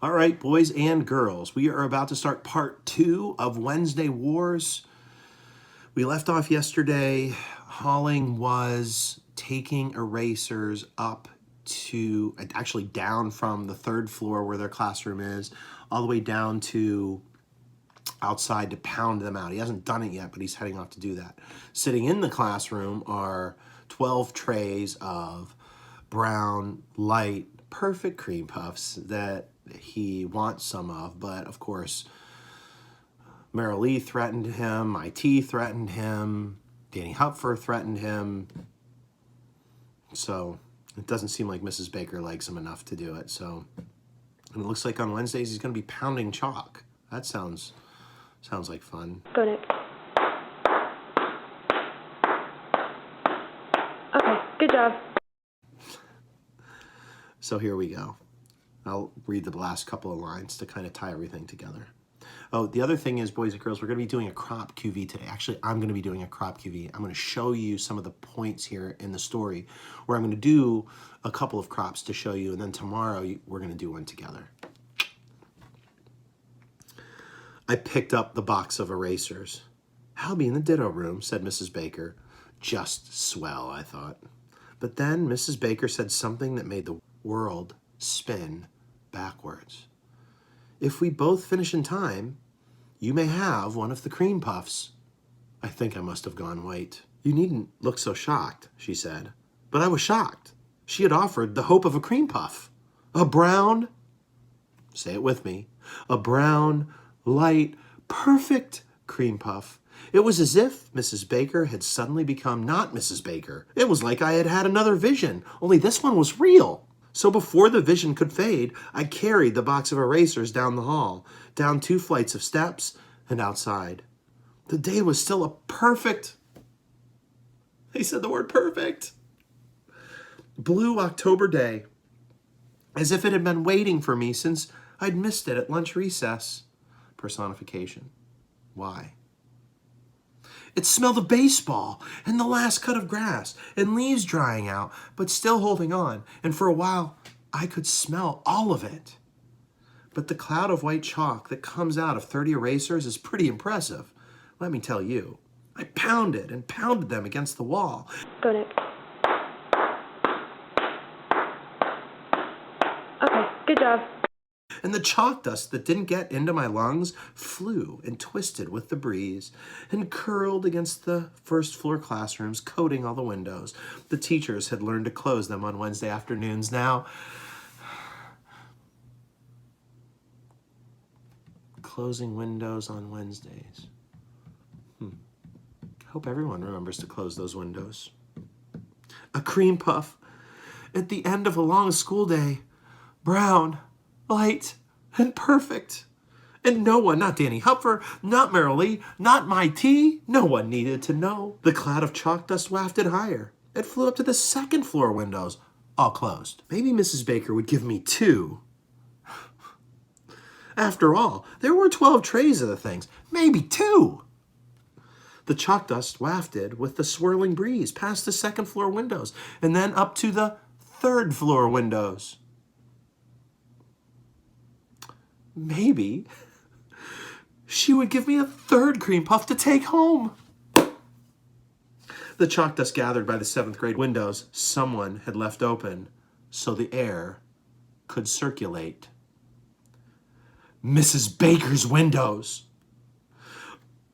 All right, boys and girls, we are about to start part 2 of Wednesday Wars. We left off yesterday. Holling was taking erasers up to, actually down from the 3rd floor where their classroom is, all the way down to outside to pound them out. He hasn't done it yet, but he's heading off to do that. Sitting in the classroom are 12 trays of brown, light, perfect cream puffs that he wants some of, but of course, Merrill Lee threatened him, IT threatened him, Danny Hupfer threatened him, so it doesn't seem like Mrs. Baker likes him enough to do it. So, and it looks like on Wednesdays he's going to be pounding chalk. That sounds like fun. Go, Nick. Okay, good job. So here we go. I'll read the last couple of lines to kind of tie everything together. Oh, the other thing is, boys and girls, we're going to be doing a crop QV today. Actually, I'm going to be doing a crop QV. I'm going to show you some of the points here in the story where I'm going to do a couple of crops to show you, and then tomorrow we're going to do one together. I picked up the box of erasers. "I'll be in the ditto room," said Mrs. Baker. Just swell, I thought. But then Mrs. Baker said something that made the world spin backwards. "If we both finish in time, you may have one of the cream puffs." I think I must have gone white. "You needn't look so shocked," she said. But I was shocked. She had offered the hope of a cream puff. A brown, say it with me, a brown, light, perfect cream puff. It was as if Mrs. Baker had suddenly become not Mrs. Baker. It was like I had had another vision, only this one was real. So before the vision could fade, I carried the box of erasers down the hall, down 2 flights of steps, and outside. The day was still a perfect, he said the word perfect, blue October day, as if it had been waiting for me since I'd missed it at lunch recess. Personification. Why? It smelled of baseball and the last cut of grass and leaves drying out, but still holding on. And for a while, I could smell all of it. But the cloud of white chalk that comes out of 30 erasers is pretty impressive. Let me tell you. I pounded and pounded them against the wall. Go, Nick. Okay, good job. And the chalk dust that didn't get into my lungs flew and twisted with the breeze and curled against the 1st floor classrooms, coating all the windows. The teachers had learned to close them on Wednesday afternoons now. Closing windows on Wednesdays. Hope everyone remembers to close those windows. A cream puff at the end of a long school day. Brown, light, and perfect. And no one, not Danny Hupfer, not Merrill Lee, not my tea, no one needed to know. The cloud of chalk dust wafted higher. It flew up to the 2nd floor windows, all closed. Maybe Mrs. Baker would give me 2. After all, there were 12 trays of the things, maybe 2. The chalk dust wafted with the swirling breeze past the 2nd floor windows and then up to the 3rd floor windows. Maybe she would give me a 3rd cream puff to take home. The chalk dust gathered by the 7th grade windows someone had left open so the air could circulate. Mrs. Baker's windows.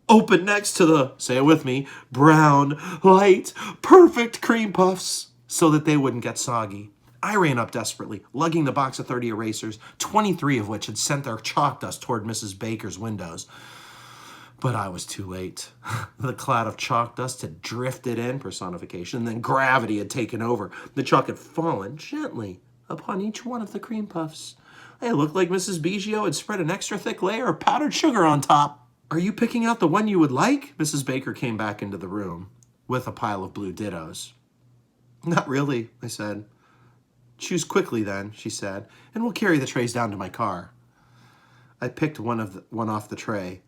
Open next to the, say it with me, brown, light, perfect cream puffs so that they wouldn't get soggy. I ran up desperately, lugging the box of 30 erasers, 23 of which had sent their chalk dust toward Mrs. Baker's windows. But I was too late. The cloud of chalk dust had drifted in, personification, then gravity had taken over. The chalk had fallen gently upon each one of the cream puffs. They looked like Mrs. Biggio had spread an extra thick layer of powdered sugar on top. "Are you picking out the one you would like?" Mrs. Baker came back into the room with a pile of blue dittos. "Not really," I said. "Choose quickly then," she said, "and we'll carry the trays down to my car." I picked one off the tray.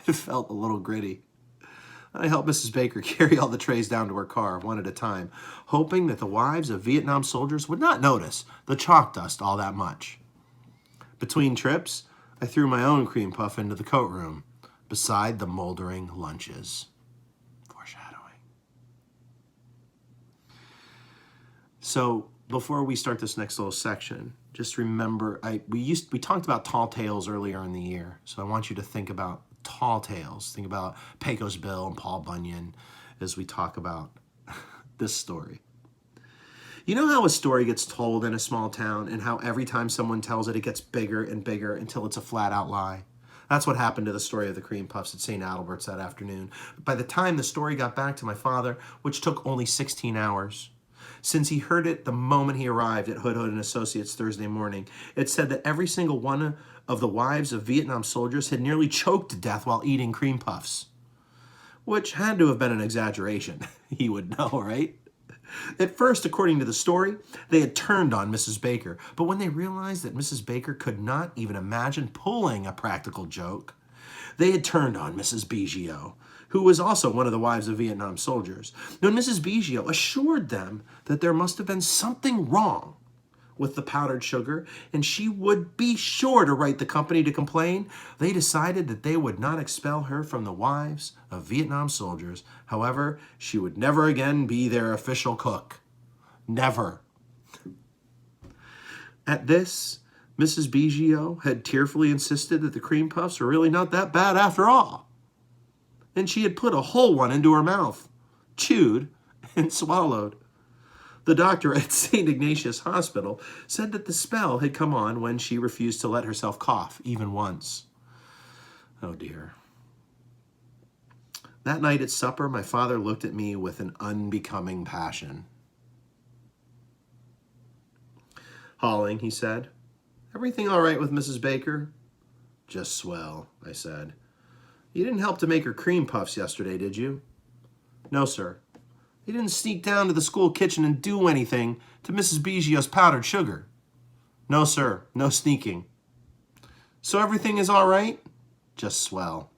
It felt a little gritty. I helped Mrs. Baker carry all the trays down to her car, one at a time, hoping that the wives of Vietnam soldiers would not notice the chalk dust all that much. Between trips, I threw my own cream puff into the coat room, beside the moldering lunches. Foreshadowing. So before we start this next little section, just remember, we talked about tall tales earlier in the year. So I want you to think about tall tales. Think about Pecos Bill and Paul Bunyan as we talk about this story. You know how a story gets told in a small town and how every time someone tells it, it gets bigger and bigger until it's a flat out lie? That's what happened to the story of the cream puffs at St. Adalbert's that afternoon. By the time the story got back to my father, which took only 16 hours, since he heard it the moment he arrived at Hood and Associates Thursday morning, it said that every single one of the wives of Vietnam soldiers had nearly choked to death while eating cream puffs. Which had to have been an exaggeration. He would know, right? At first, according to the story, they had turned on Mrs. Baker. But when they realized that Mrs. Baker could not even imagine pulling a practical joke, they had turned on Mrs. Biggio, who was also one of the wives of Vietnam soldiers. When Mrs. Biggio assured them that there must have been something wrong with the powdered sugar, and she would be sure to write the company to complain, they decided that they would not expel her from the wives of Vietnam soldiers. However, she would never again be their official cook. Never. At this, Mrs. Biggio had tearfully insisted that the cream puffs were really not that bad after all. And she had put a whole one into her mouth, chewed, and swallowed. The doctor at St. Ignatius Hospital said that the spell had come on when she refused to let herself cough, even once. Oh dear. That night at supper, my father looked at me with an unbecoming passion. Halling, he said, everything all right with Mrs. Baker? Just swell, I said. You didn't help to make her cream puffs yesterday, did you? No, sir. You didn't sneak down to the school kitchen and do anything to Mrs. Biggio's powdered sugar. No, sir. No sneaking. So everything is all right? Just swell.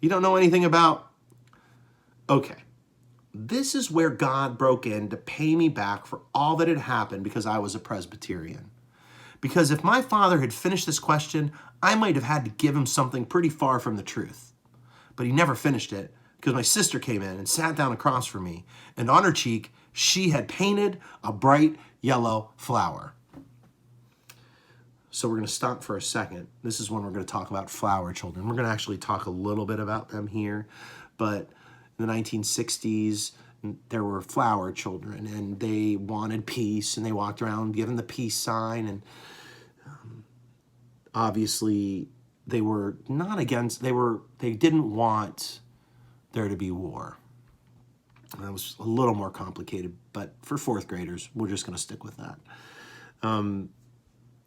You don't know anything about... Okay. This is where God broke in to pay me back for all that had happened because I was a Presbyterian. Because if my father had finished this question, I might have had to give him something pretty far from the truth. But he never finished it because my sister came in and sat down across from me, and on her cheek, she had painted a bright yellow flower. So we're going to stop for a second. This is when we're going to talk about flower children. We're going to actually talk a little bit about them here, but in the 1960s, there were flower children, and they wanted peace, and they walked around giving the peace sign, and obviously they were not against, they didn't want there to be war. And that was a little more complicated, but for fourth graders, we're just going to stick with that.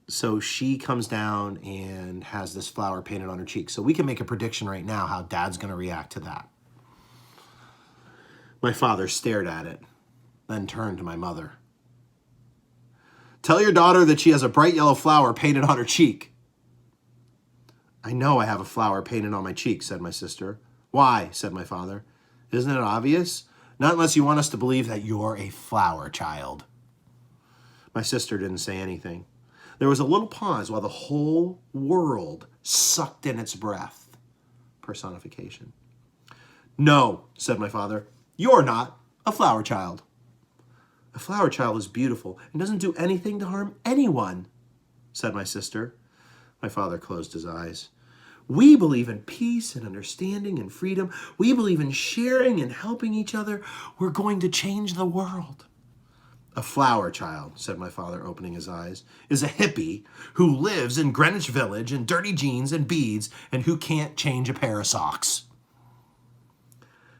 So she comes down and has this flower painted on her cheek. So we can make a prediction right now how Dad's going to react to that. My father stared at it, then turned to my mother. Tell your daughter that she has a bright yellow flower painted on her cheek. I know I have a flower painted on my cheek, said my sister. Why? Said my father. Isn't it obvious? Not unless you want us to believe that you're a flower child. My sister didn't say anything. There was a little pause while the whole world sucked in its breath. Personification. No, said my father. You're not a flower child. A flower child is beautiful and doesn't do anything to harm anyone, said my sister. My father closed his eyes. We believe in peace and understanding and freedom. We believe in sharing and helping each other. We're going to change the world. A flower child, said my father, opening his eyes, is a hippie who lives in Greenwich Village in dirty jeans and beads and who can't change a pair of socks.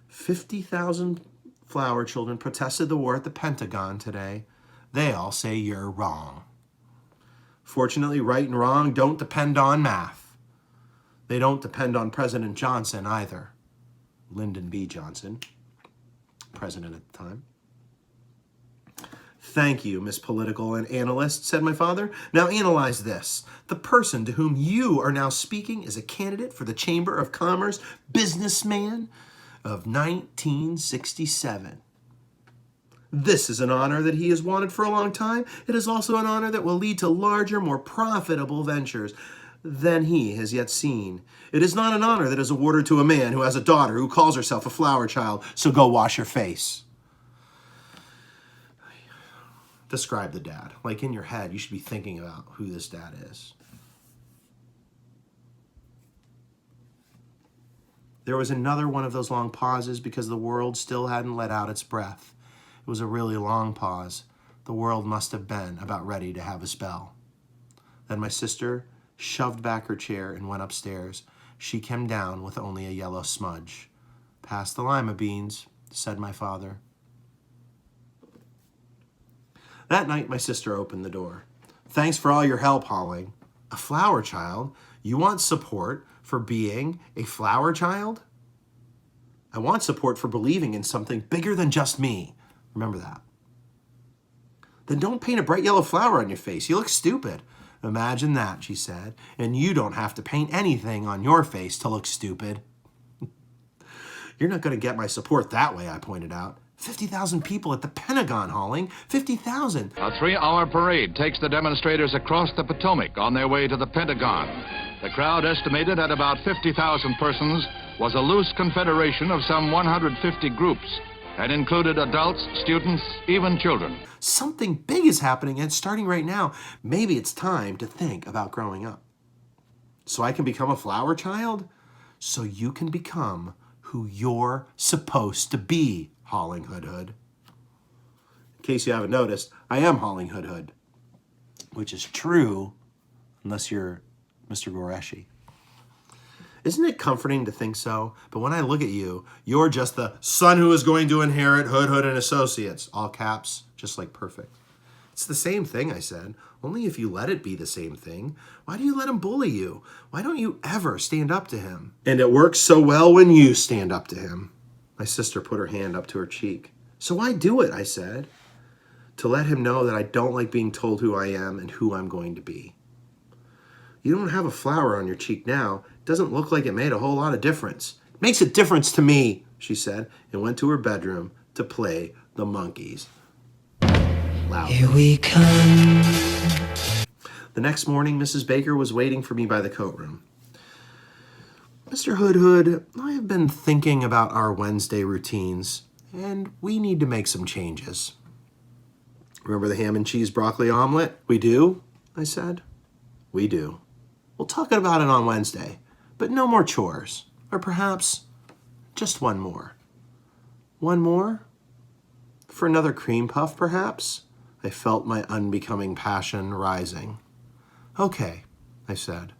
50,000 flower children protested the war at the Pentagon today. They all say you're wrong. Fortunately, right and wrong don't depend on math. They don't depend on President Johnson either. Lyndon B. Johnson, president at the time. Thank you, Miss Political and Analyst, said my father. Now analyze this. The person to whom you are now speaking is a candidate for the Chamber of Commerce businessman of 1967. This is an honor that he has wanted for a long time. It is also an honor that will lead to larger, more profitable ventures than he has yet seen. It is not an honor that is awarded to a man who has a daughter who calls herself a flower child, so go wash your face. Describe the dad. Like in your head, you should be thinking about who this dad is. There was another one of those long pauses because the world still hadn't let out its breath. It was a really long pause. The world must have been about ready to have a spell. Then my sister shoved back her chair and went upstairs. She came down with only a yellow smudge. "Pass the lima beans," said my father. That night, my sister opened the door. "Thanks for all your help, Holling." "A flower child? You want support for being a flower child?" "I want support for believing in something bigger than just me." Remember that. "Then don't paint a bright yellow flower on your face. You look stupid." "Imagine that," she said. "And you don't have to paint anything on your face to look stupid." "You're not going to get my support that way," I pointed out. 50,000 people at the Pentagon, Holling. 50,000. A 3-hour parade takes the demonstrators across the Potomac on their way to the Pentagon. The crowd, estimated at about 50,000 persons, was a loose confederation of some 150 groups and included adults, students, even children. Something big is happening, and it's starting right now. Maybe it's time to think about growing up. So I can become a flower child? So you can become who you're supposed to be, Holling Hood Hood. In case you haven't noticed, I am Holling Hood Hood, which is true unless you're Mr. Goreshi. Isn't it comforting to think so? But when I look at you, you're just the son who is going to inherit Hood Hood and Associates. All caps, just like perfect. It's the same thing, I said. Only if you let it be the same thing. Why do you let him bully you? Why don't you ever stand up to him? And it works so well when you stand up to him. My sister put her hand up to her cheek. So why do it, I said. To let him know that I don't like being told who I am and who I'm going to be. You don't have a flower on your cheek now. It doesn't look like it made a whole lot of difference. It makes a difference to me, she said, and went to her bedroom to play the monkeys. Loudly. Here we come. The next morning, Mrs. Baker was waiting for me by the coat room. "Mr. Hood Hood, I have been thinking about our Wednesday routines, and we need to make some changes." "Remember the ham and cheese broccoli omelet?" "We do," I said. "We do. We'll talk about it on Wednesday, but no more chores. Or perhaps just one more." "One more? For another cream puff, perhaps?" I felt my unbecoming passion rising. "Okay," I said.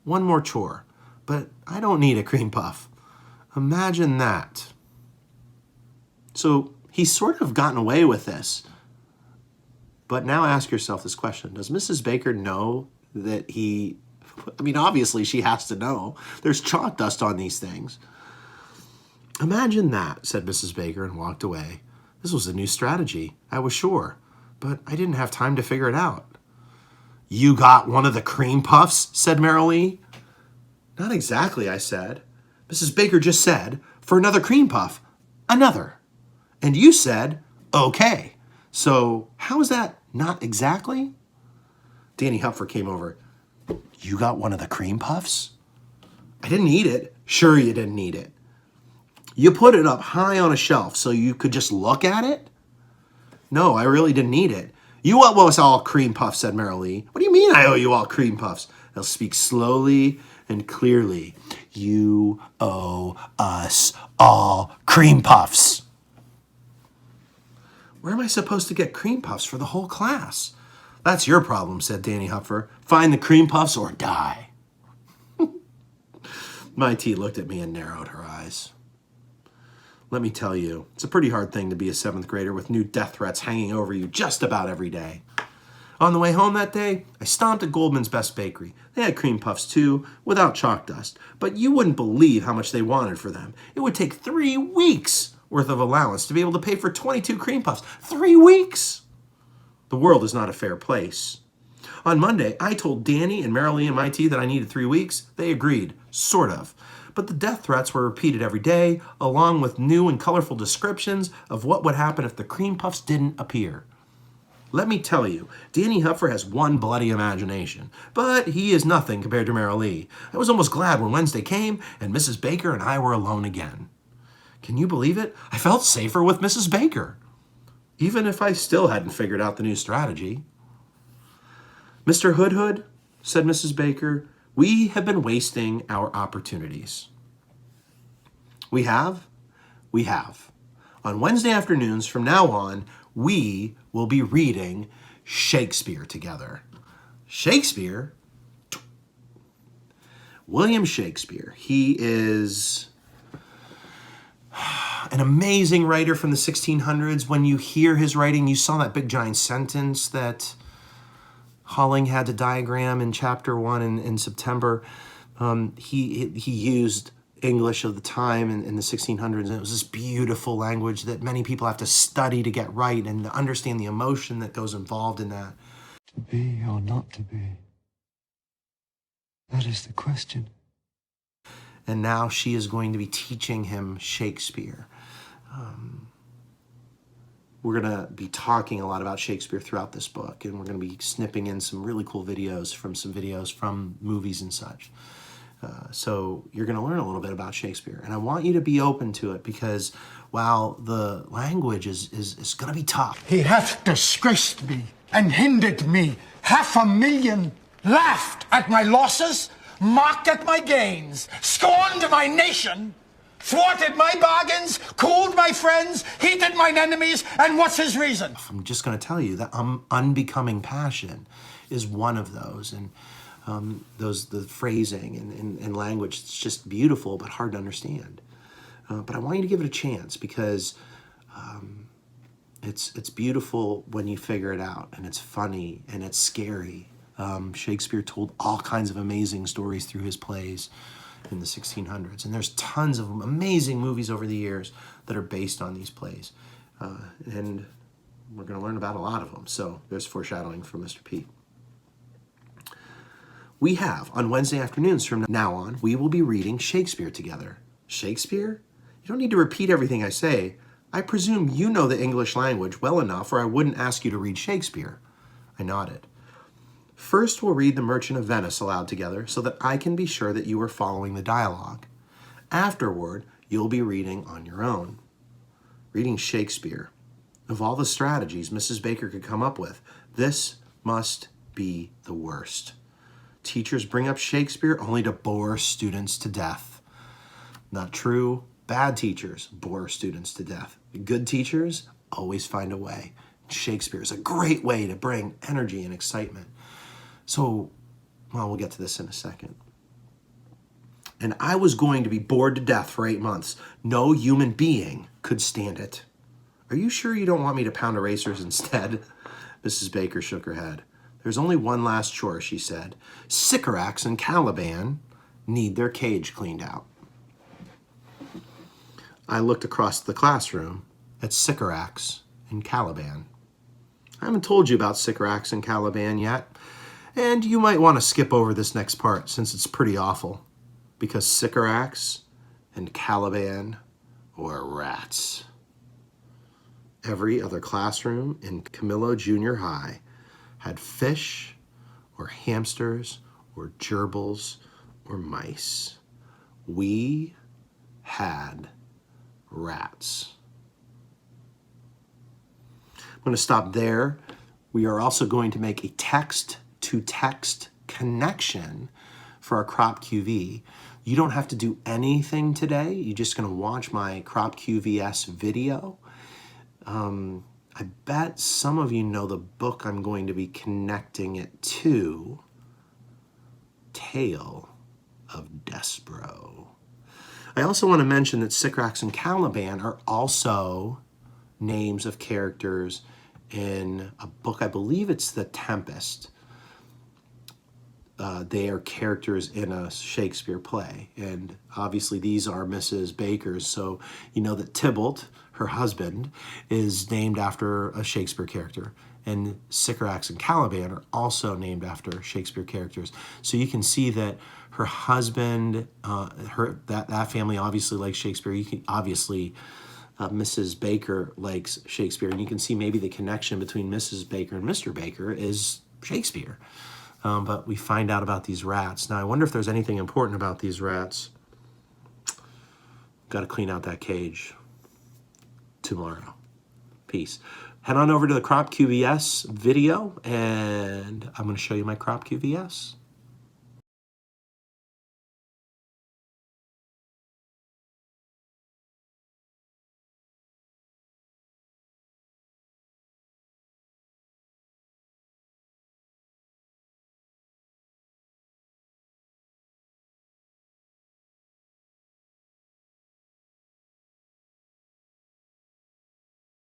"One more chore, but I don't need a cream puff. Imagine that." So he's sort of gotten away with this. But now ask yourself this question. Does Mrs. Baker know that obviously she has to know. There's chalk dust on these things. "Imagine that," said Mrs. Baker and walked away. This was a new strategy, I was sure, but I didn't have time to figure it out. "You got one of the cream puffs?" said Marilee. "Not exactly," I said. "Mrs. Baker just said, for another cream puff, another. And you said, okay. So how is that not exactly?" Danny Hupfer came over. "You got one of the cream puffs?" "I didn't eat it." "Sure you didn't eat it. You put it up high on a shelf so you could just look at it?" "No, I really didn't eat it." "You owe us all cream puffs," said Marilee. "What do you mean I owe you all cream puffs?" I'll speak slowly and clearly. "You owe us all cream puffs." "Where am I supposed to get cream puffs for the whole class?" "That's your problem," said Danny Hupfer. "Find the cream puffs or die." My tea looked at me and narrowed her eyes. Let me tell you, it's a pretty hard thing to be a 7th grader with new death threats hanging over you just about every day. On the way home that day, I stopped at Goldman's Best Bakery. They had cream puffs too, without chalk dust, but you wouldn't believe how much they wanted for them. It would take 3 weeks worth of allowance to be able to pay for 22 cream puffs. 3 weeks! The world is not a fair place. On Monday, I told Danny and Marilee and my tea that I needed 3 weeks. They agreed, sort of. but the death threats were repeated every day, along with new and colorful descriptions of what would happen if the cream puffs didn't appear. Let me tell you, Danny Huffer has one bloody imagination, but he is nothing compared to Merrill Lee. I was almost glad when Wednesday came and Mrs. Baker and I were alone again. Can you believe it? I felt safer with Mrs. Baker, even if I still hadn't figured out the new strategy. Mr. Hood, said Mrs. Baker, we have been wasting our opportunities. We have? We have. On Wednesday afternoons from now on, we will be reading Shakespeare together. Shakespeare? William Shakespeare. He is an amazing writer from the 1600s. When you hear his writing, you saw that big giant sentence that Holling had to diagram in chapter 1 in September. He used English of the time in the 1600s, and it was this beautiful language that many people have to study to get right and to understand the emotion that goes involved in that. To be or not to be? That is the question. And now she is going to be teaching him Shakespeare. We're going to be talking a lot about Shakespeare throughout this book, and we're going to be snipping in some really cool videos from movies and such. So you're going to learn a little bit about Shakespeare. And I want you to be open to it because while the language is going to be tough. He hath disgraced me and hindered me. 500,000 laughed at my losses, mocked at my gains, scorned my nation, thwarted my bargains, cooled my friends, heated mine enemies, and what's his reason? I'm just going to tell you that unbecoming passion is one of those. And the phrasing and language, it's just beautiful but hard to understand. But I want you to give it a chance because it's beautiful when you figure it out, and it's funny and it's scary. Shakespeare told all kinds of amazing stories through his plays in the 1600s, and there's tons of amazing movies over the years that are based on these plays, and we're going to learn about a lot of them. So there's foreshadowing from Mr. Pete. We have, on Wednesday afternoons from now on, we will be reading Shakespeare together. Shakespeare? You don't need to repeat everything I say. I presume you know the English language well enough or I wouldn't ask you to read Shakespeare. I nodded. First, we'll read The Merchant of Venice aloud together so that I can be sure that you are following the dialogue. Afterward, you'll be reading on your own. Reading Shakespeare. Of all the strategies Mrs. Baker could come up with, this must be the worst. Teachers bring up Shakespeare only to bore students to death. Not true. Bad teachers bore students to death. Good teachers always find a way. Shakespeare is a great way to bring energy and excitement. So, well, we'll get to this in a second. And I was going to be bored to death for 8 months. No human being could stand it. Are you sure you don't want me to pound erasers instead? Mrs. Baker shook her head. There's only one last chore, she said. Sycorax and Caliban need their cage cleaned out. I looked across the classroom at Sycorax and Caliban. I haven't told you about Sycorax and Caliban yet, and you might want to skip over this next part since it's pretty awful, because Sycorax and Caliban were rats. Every other classroom in Camillo Junior High had fish or hamsters or gerbils or mice. We had rats. I'm going to stop there. We are also going to make a text-to-text connection for our Crop QV. You don't have to do anything today. You're just going to watch my Crop QVS video. I bet some of you know the book I'm going to be connecting it to, Tale of Despero. I also want to mention that Sycorax and Caliban are also names of characters in a book, I believe it's The Tempest. They are characters in a Shakespeare play, and obviously these are Mrs. Baker's, so you know that Tybalt, her husband, is named after a Shakespeare character, and Sycorax and Caliban are also named after Shakespeare characters. So you can see that her husband, that family obviously likes Shakespeare. You can obviously Mrs. Baker likes Shakespeare, and you can see maybe the connection between Mrs. Baker and Mr. Baker is Shakespeare. But we find out about these rats. Now, I wonder if there's anything important about these rats. Got to clean out that cage tomorrow. Peace. Head on over to the Crop QVS video, and I'm going to show you my Crop QVS.